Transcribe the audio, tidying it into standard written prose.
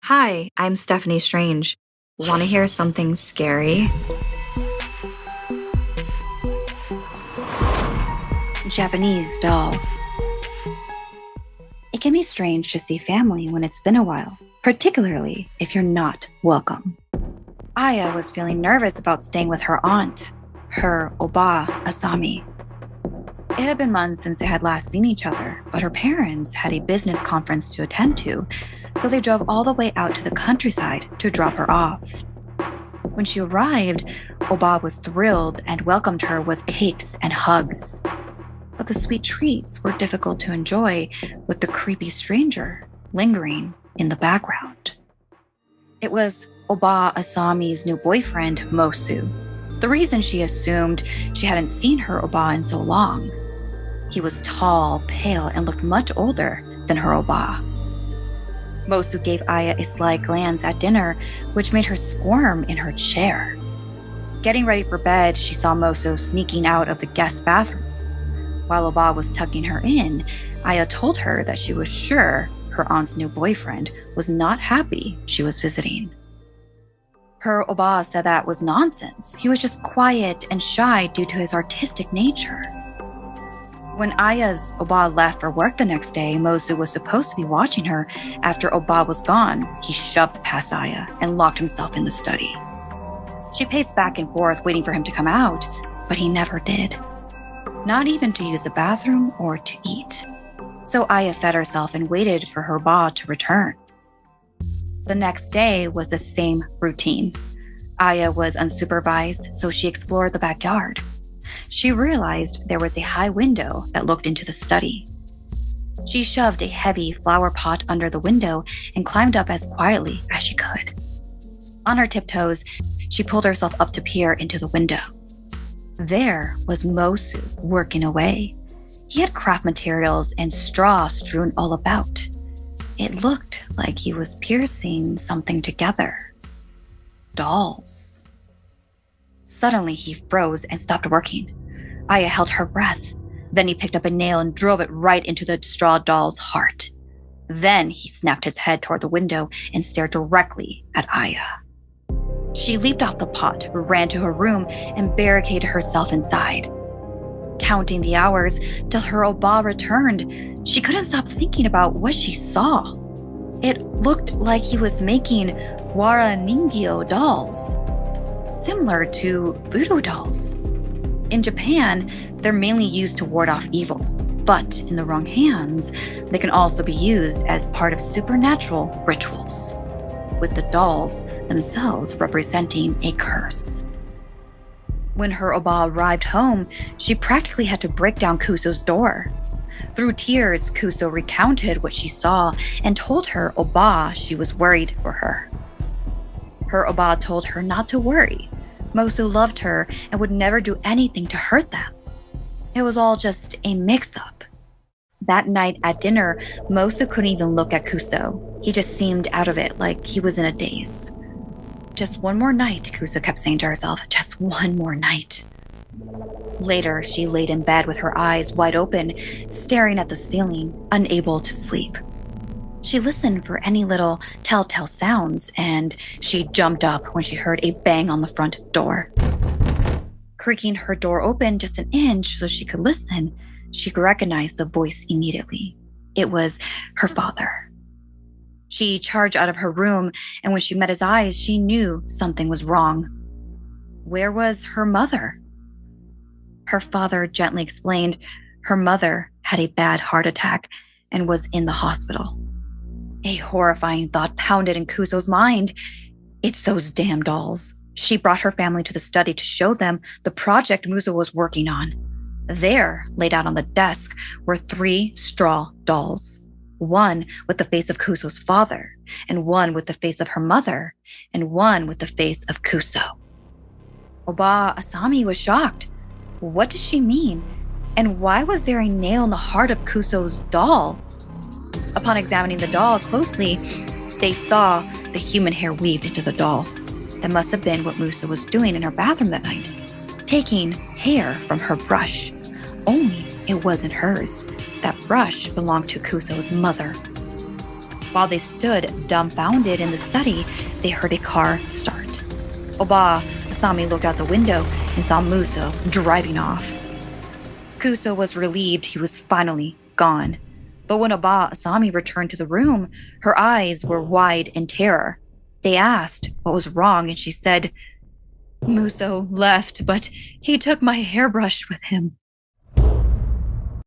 Hi, I'm Stephanie Strange. Want to hear something scary? Japanese doll. It can be strange to see family when it's been a while, particularly if you're not welcome. Aya was feeling nervous about staying with her aunt, her Oba Asami. It had been months since they had last seen each other, but her parents had a business conference to attend to, so they drove all the way out to the countryside to drop her off. When she arrived, Oba was thrilled and welcomed her with cakes and hugs. But the sweet treats were difficult to enjoy with the creepy stranger lingering in the background. It was Oba Asami's new boyfriend, Mosu. The reason she assumed she hadn't seen her Oba in so long. He was tall, pale, and looked much older than her Oba. Mosu gave Aya a sly glance at dinner, which made her squirm in her chair. Getting ready for bed, she saw Mosu sneaking out of the guest bathroom. While Oba was tucking her in, Aya told her that she was sure her aunt's new boyfriend was not happy she was visiting. Her Oba said that was nonsense. He was just quiet and shy due to his artistic nature. When Aya's Oba left for work the next day, Mosu was supposed to be watching her. After Oba was gone, he shoved past Aya and locked himself in the study. She paced back and forth, waiting for him to come out, but he never did. Not even to use the bathroom or to eat. So Aya fed herself and waited for her Oba to return. The next day was the same routine. Aya was unsupervised, so she explored the backyard. She realized there was a high window that looked into the study. She shoved a heavy flower pot under the window and climbed up as quietly as she could. On her tiptoes, she pulled herself up to peer into the window. There was Mosu working away. He had craft materials and straw strewn all about. It looked like he was piecing something together. Dolls. Suddenly, he froze and stopped working. Aya held her breath. Then he picked up a nail and drove it right into the straw doll's heart. Then he snapped his head toward the window and stared directly at Aya. She leaped off the pot, ran to her room, and barricaded herself inside. Counting the hours till her Oba returned, she couldn't stop thinking about what she saw. It looked like he was making wara ningyo dolls, similar to voodoo dolls. In Japan, they're mainly used to ward off evil, but in the wrong hands, they can also be used as part of supernatural rituals, with the dolls themselves representing a curse. When her Oba arrived home, she practically had to break down Kuso's door. Through tears, Kuso recounted what she saw and told her Oba she was worried for her. Her Oba told her not to worry. Mosu loved her and would never do anything to hurt them. It was all just a mix-up. That night at dinner, Mosu couldn't even look at Kuso. He just seemed out of it, like he was in a daze. Just one more night, Kuso kept saying to herself, just one more night. Later, she laid in bed with her eyes wide open, staring at the ceiling, unable to sleep. She listened for any little telltale sounds, and she jumped up when she heard a bang on the front door. Creaking her door open just an inch so she could listen, she recognized the voice immediately. It was her father. She charged out of her room, and when she met his eyes, she knew something was wrong. Where was her mother? Her father gently explained her mother had a bad heart attack and was in the hospital. A horrifying thought pounded in Kuso's mind. It's those damn dolls. She brought her family to the study to show them the project Musa was working on. There, laid out on the desk, were 3 straw dolls. One with the face of Kuso's father, and one with the face of her mother, and one with the face of Kuso. Oba Asami was shocked. What did she mean? And why was there a nail in the heart of Kuso's doll? Upon examining the doll closely, they saw the human hair weaved into the doll. That must have been what Musa was doing in her bathroom that night, taking hair from her brush. Only it wasn't hers. That brush belonged to Kuso's mother. While they stood dumbfounded in the study, they heard a car start. Oba Asami looked out the window and saw Muso driving off. Kuso was relieved he was finally gone. But when Oba Asami returned to the room, her eyes were wide in terror. They asked what was wrong, and she said, "Muso left, but he took my hairbrush with him."